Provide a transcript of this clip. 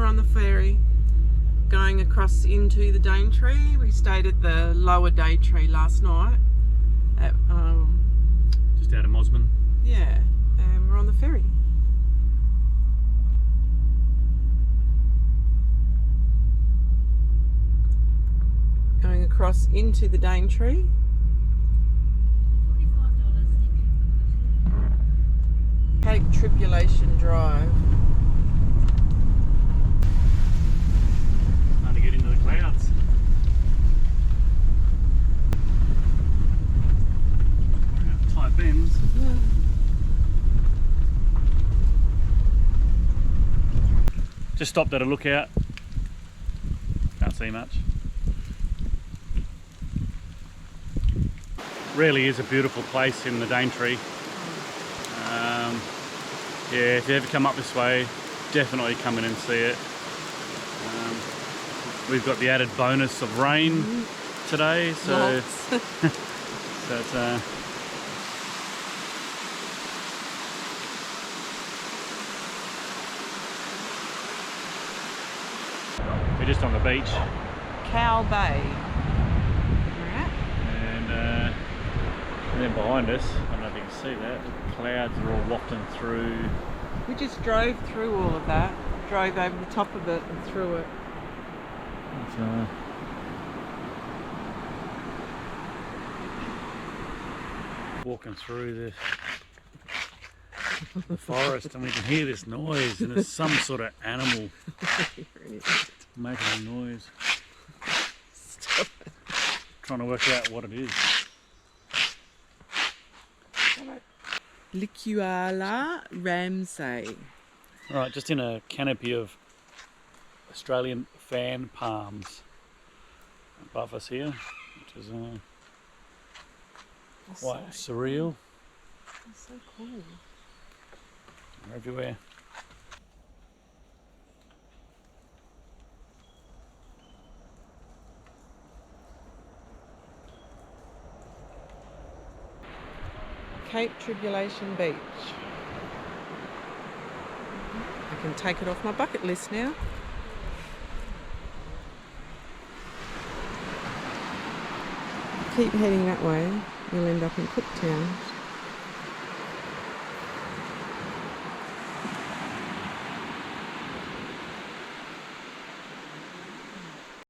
we're on the ferry going across into the Daintree. We stayed at the lower Daintree last night at, just out of Mosman. yeah, and we're on the ferry. Going across into the Daintree. Cape Tribulation Drive. Trying to get into the clouds. Tight bends. Yeah. Just stopped at a lookout. Can't see much. Really is a beautiful place in the Daintree. Yeah, if you ever come up this way, definitely come in and see it. We've got the added bonus of rain today, so so it's we're just on the beach. Cow Bay. Alright. And then behind us, I don't know if you can see that, the clouds are all wafting through. We just drove through all of that. Drove over the top of it and through it. It's, walking through the forest, and we can hear this noise, and it's some sort of animal making a noise. Stop it. Trying to work out what it is. Licuala Ramsay. Alright, just in a canopy of Australian fan palms above us here, which is quite surreal. That's so cool. They're everywhere. Cape Tribulation Beach. I can take it off my bucket list now. Keep heading that way, you'll end up in Cooktown.